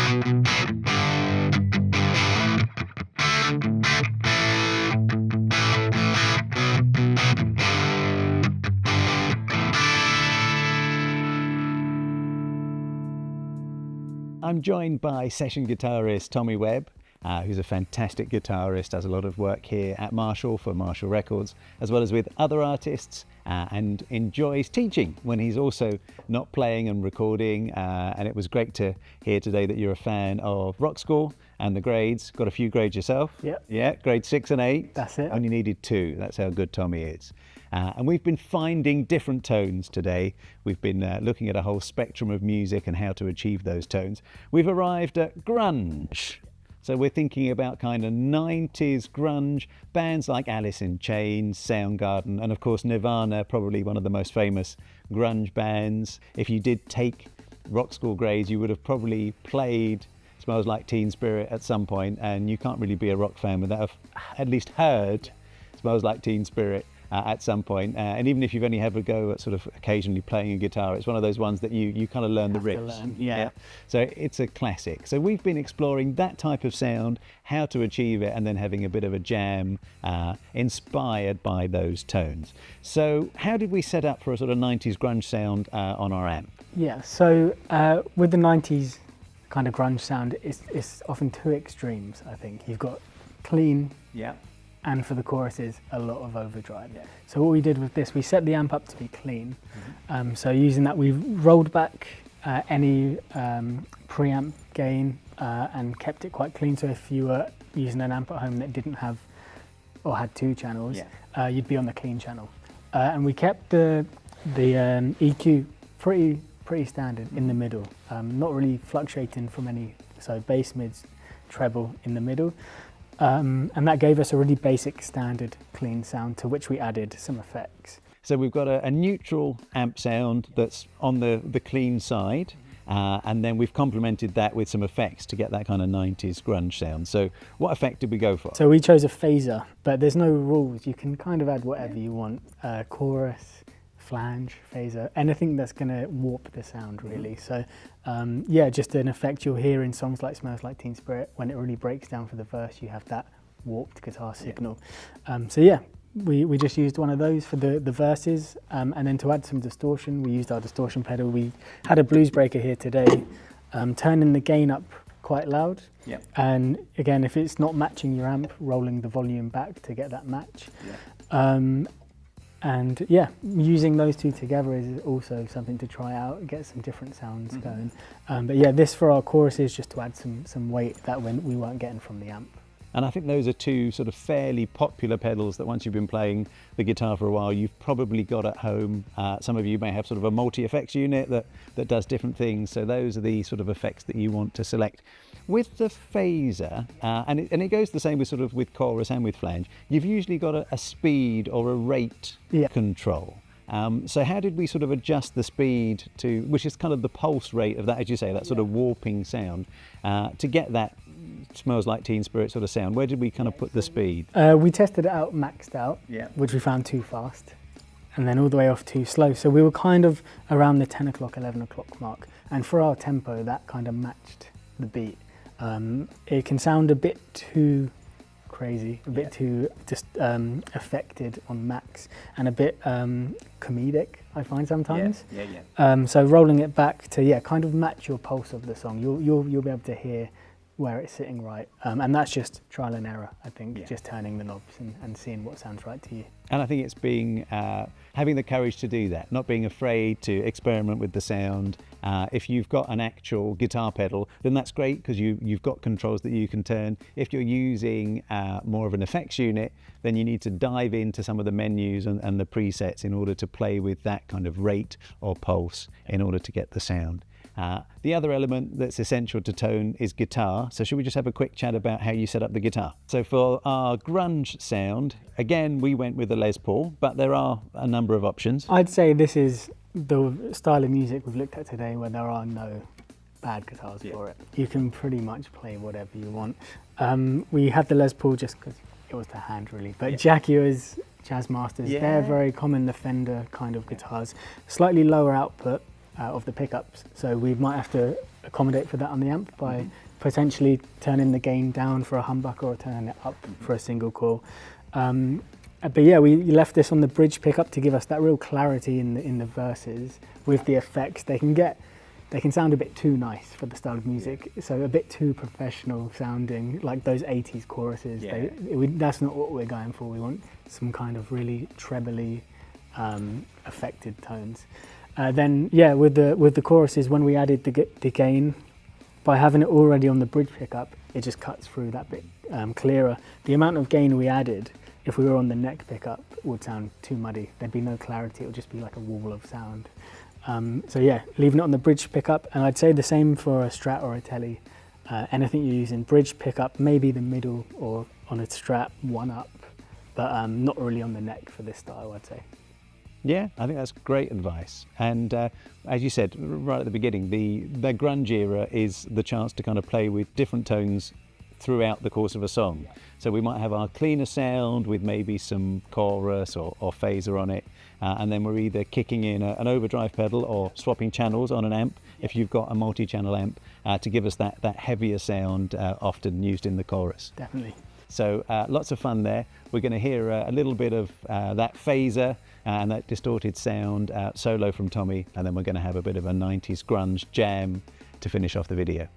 I'm joined by session guitarist Tommy Webb, who's a fantastic guitarist, does a lot of work here at Marshall for Marshall Records, as well as with other artists, and enjoys teaching when he's also not playing and recording. And it was great to hear today that you're a fan of Rock School and the grades. Got a few grades yourself? Yep. Yeah, grades 6 and 8. That's it. Only needed 2. That's how good Tommy is. And we've been finding different tones today. We've been looking at a whole spectrum of music and how to achieve those tones. We've arrived at grunge. So we're thinking about kind of 90s grunge, bands like Alice in Chains, Soundgarden, and of course Nirvana, probably one of the most famous grunge bands. If you did take Rock School grades, you would have probably played Smells Like Teen Spirit at some point, and you can't really be a rock fan without have at least heard Smells Like Teen Spirit at some point. And even if you've only had a go at sort of occasionally playing a guitar, it's one of those ones that you kind of learn the riffs. Yeah. So it's a classic. So we've been exploring that type of sound, how to achieve it, and then having a bit of a jam inspired by those tones. So how did we set up for a sort of 90s grunge sound on our amp? Yeah, so with the 90s kind of grunge sound, it's often 2 extremes, I think. You've got clean, Yeah. and for the choruses, a lot of overdrive. Yeah. So what we did with this, we set the amp up to be clean. Mm-hmm. So using that, we rolled back any preamp gain and kept it quite clean. So if you were using an amp at home that didn't have or had 2 channels, you'd be on the clean channel. And we kept the EQ pretty standard in the middle, not really fluctuating from any, so bass, mids, treble in the middle. And that gave us a really basic standard clean sound to which we added some effects. So we've got a neutral amp sound that's on the clean side, and then we've complemented that with some effects to get that kind of 90s grunge sound. So what effect did we go for? So we chose a phaser, but there's no rules. You can kind of add whatever you want. Chorus, flange, phaser, anything that's going to warp the sound really. So yeah, just an effect you'll hear in songs like Smells Like Teen Spirit. When it really breaks down for the verse, you have that warped guitar signal. So yeah, we just used one of those for the verses, and then to add some distortion, we used our distortion pedal. We had a blues breaker here today, turning the gain up quite loud. Yep. And again, if it's not matching your amp, rolling the volume back to get that match. And yeah, using those 2 together is also something to try out, get some different sounds going. But yeah, this for our choruses, just to add some weight that we weren't getting from the amp. And I think those are 2 sort of fairly popular pedals that once you've been playing the guitar for a while, you've probably got at home. Some of you may have sort of a multi-effects unit that does different things. So those are the sort of effects that you want to select. With the phaser, and it goes the same with sort of with chorus and with flange, you've usually got a speed or a rate control. So how did we sort of adjust the speed to, which is kind of the pulse rate of that, as you say, that sort of warping sound, to get that Smells Like Teen Spirit sort of sound? Where did we kind of put the speed? We tested it out maxed out, which we found too fast, and then all the way off too slow. So we were kind of around the 10 o'clock, 11 o'clock mark. And for our tempo, that kind of matched the beat. It can sound a bit too crazy, a bit too just affected on max, and a bit comedic, I find sometimes. So rolling it back to kind of match your pulse of the song, you'll be able to hear where it's sitting right, and that's just trial and error, I think. Just turning the knobs and seeing what sounds right to you. And I think it's being having the courage to do that, not being afraid to experiment with the sound. If you've got an actual guitar pedal, then that's great because you've got controls that you can turn. If you're using more of an effects unit, then you need to dive into some of the menus and the presets in order to play with that kind of rate or pulse in order to get the sound. The other element that's essential to tone is guitar. So should we just have a quick chat about how you set up the guitar? So for our grunge sound, again, we went with a Les Paul, but there are a number of options. I'd say this is the style of music we've looked at today where there are no bad guitars for it. You can pretty much play whatever you want. We had the Les Paul just because it was the hand really, but Jaguars, Jazz Masters, they're very common, the Fender kind of guitars. Slightly lower output of the pickups, so we might have to accommodate for that on the amp by potentially turning the gain down for a humbucker or turning it up for a single coil. But yeah, we left this on the bridge pickup to give us that real clarity in the verses with the effects. They can sound a bit too nice for the style of music, so a bit too professional sounding, like those 80s choruses. Yeah. That's not what we're going for. We want some kind of really trebly affected tones. Then yeah, with the choruses, when we added the gain, by having it already on the bridge pickup, it just cuts through that bit clearer. The amount of gain we added, if we were on the neck pickup, would sound too muddy. There'd be no clarity. It would just be like a wall of sound. So yeah, leaving it on the bridge pickup, and I'd say the same for a Strat or a Tele. Anything you're using, bridge pickup, maybe the middle, or on a Strat, one up, but not really on the neck for this style, I'd say. Yeah, I think that's great advice. And as you said right at the beginning, the grunge era is the chance to kind of play with different tones throughout the course of a song. So we might have our cleaner sound with maybe some chorus or phaser on it, and then we're either kicking in an overdrive pedal or swapping channels on an amp if you've got a multi-channel amp to give us that heavier sound often used in the chorus. Definitely. So lots of fun there. We're going to hear a little bit of that phaser and that distorted sound solo from Tommy, and then we're going to have a bit of a 90s grunge jam to finish off the video.